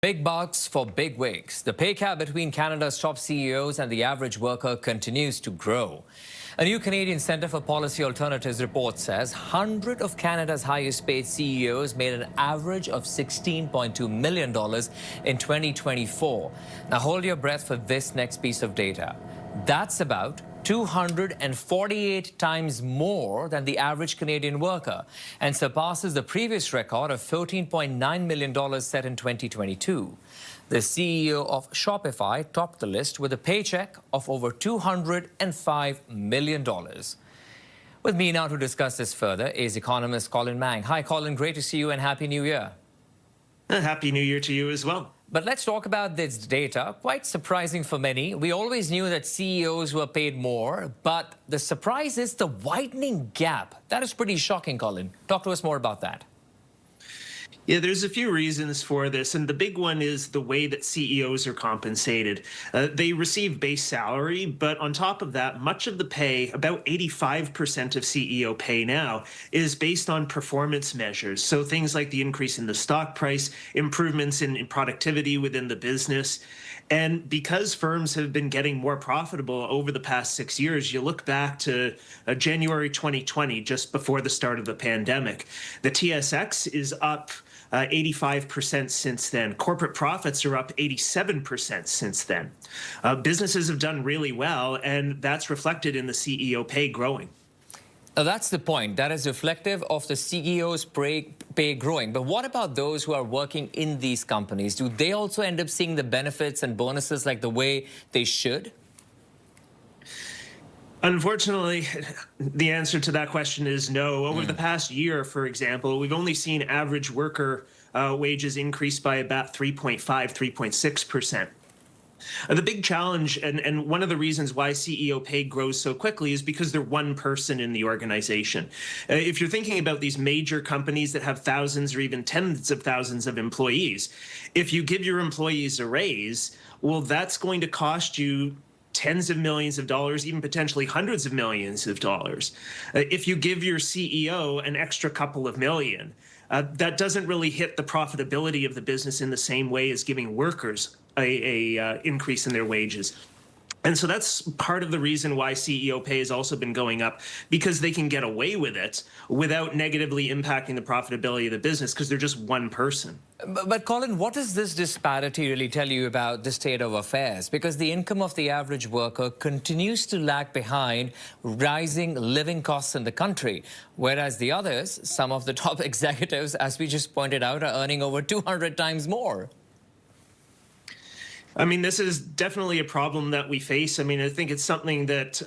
Big bucks for big wigs. The pay gap between Canada's top CEOs and the average worker continues to grow. A new Canadian Centre for Policy Alternatives report says 100 of Canada's highest paid CEOs made an average of $16.2 million in 2024. Now hold your breath for this next piece of data. That's about 248 times more than the average Canadian worker and surpasses the previous record of $14.9 million set in 2022. The CEO of Shopify topped the list with a paycheck of over $205 million. With me now to discuss this further is Economist Colin Mang. Hi, Colin. Great to see you and Happy New Year. Happy New Year to you as well. But let's talk about this data. Quite surprising for many. We always knew that CEOs were paid more, but the surprise is the widening gap. That is pretty shocking, Colin. Talk to us more about that. Yeah, there's a few reasons for this, and the big one is the way that CEOs are compensated. They receive base salary, but on top of that, much of the pay, about 85% of CEO pay now, is based on performance measures. So things like the increase in the stock price, improvements in productivity within the business. And because firms have been getting more profitable over the past 6 years, you look back to January 2020, just before the start of the pandemic, the TSX is up 85% since then. Corporate profits are up 87% since then. Businesses have done really well, and that's reflected in the CEO pay growing. That's the point. That is reflective of the CEO's pay growing. But what about those who are working in these companies? Do they also end up seeing the benefits and bonuses like the way they should? Unfortunately, the answer to that question is no. Over the past year, for example, we've only seen average worker wages increase by about 3.5, 3.6%. The big challenge, and one of the reasons why CEO pay grows so quickly, is because they're one person in the organization. If you're thinking about these major companies that have thousands or even tens of thousands of employees, if you give your employees a raise, well, that's going to cost you tens of millions of dollars, even potentially hundreds of millions of dollars. If you give your CEO an extra couple of million, that doesn't really hit the profitability of the business in the same way as giving workers a increase in their wages. And so that's part of the reason why CEO pay has also been going up, because they can get away with it without negatively impacting the profitability of the business because they're just one person. But Colin, what does this disparity really tell you about the state of affairs? Because the income of the average worker continues to lag behind rising living costs in the country, whereas the others, some of the top executives, as we just pointed out, are earning over 200 times more. I mean, this is definitely a problem that we face. I mean, I think it's something that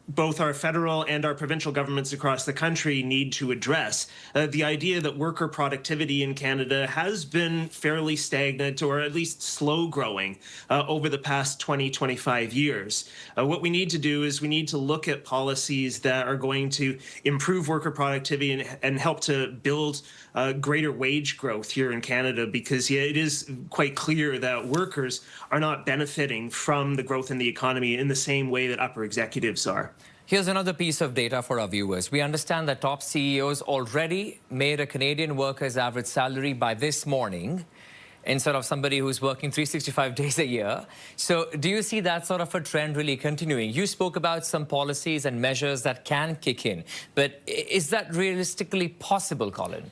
both our federal and our provincial governments across the country need to address. The idea that worker productivity in Canada has been fairly stagnant, or at least slow growing, over the past 20, 25 years. What we need to do is we need to look at policies that are going to improve worker productivity and help to build greater wage growth here in Canada, because it is quite clear that workers are not benefiting from the growth in the economy in the same way that upper executives are. Here's another piece of data for our viewers. We understand that top CEOs already made a Canadian worker's average salary by this morning, instead of somebody who's working 365 days a year. So do you see that sort of a trend really continuing? You spoke about some policies and measures that can kick in, but is that realistically possible, Colin?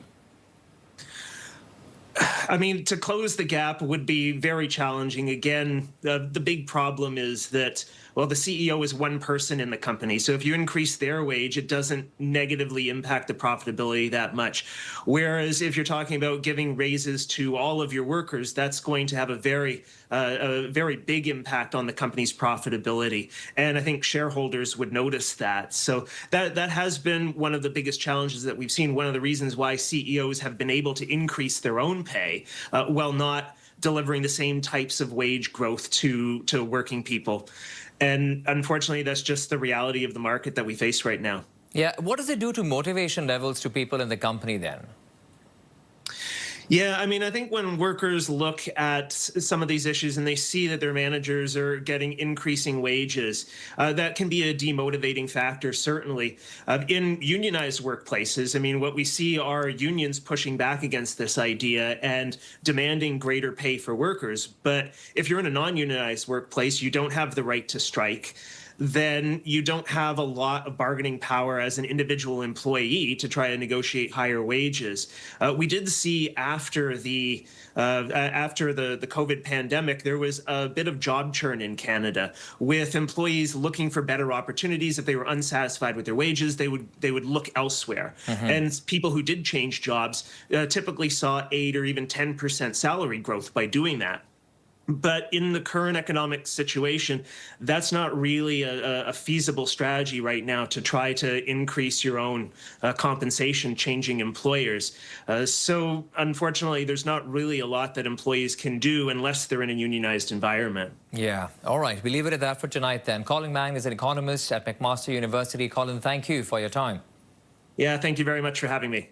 I mean, to close the gap would be very challenging. Again, the big problem is that, well, the CEO is one person in the company. So if you increase their wage, it doesn't negatively impact the profitability that much. Whereas if you're talking about giving raises to all of your workers, that's going to have a very big impact on the company's profitability. And I think shareholders would notice that. So that has been one of the biggest challenges that we've seen. One of the reasons why CEOs have been able to increase their own pay while not delivering the same types of wage growth to working people. And unfortunately, that's just the reality of the market that we face right now. Yeah. What does it do to motivation levels to people in the company then? Yeah, I mean, I think when workers look at some of these issues and they see that their managers are getting increasing wages, that can be a demotivating factor, certainly. In unionized workplaces, I mean, what we see are unions pushing back against this idea and demanding greater pay for workers. But if you're in a non-unionized workplace, you don't have the right to strike. Then you don't have a lot of bargaining power as an individual employee to try to negotiate higher wages. We did see after the COVID pandemic, there was a bit of job churn in Canada with employees looking for better opportunities. If they were unsatisfied with their wages, they would look elsewhere. And people who did change jobs typically saw 8 or even 10% salary growth by doing that. But in the current economic situation, that's not really a feasible strategy right now to try to increase your own compensation, changing employers. So unfortunately, there's not really a lot that employees can do unless they're in a unionized environment. Yeah. All right. We leave it at that for tonight then. Colin Mang is an economist at McMaster University. Colin, thank you for your time. Yeah, thank you very much for having me.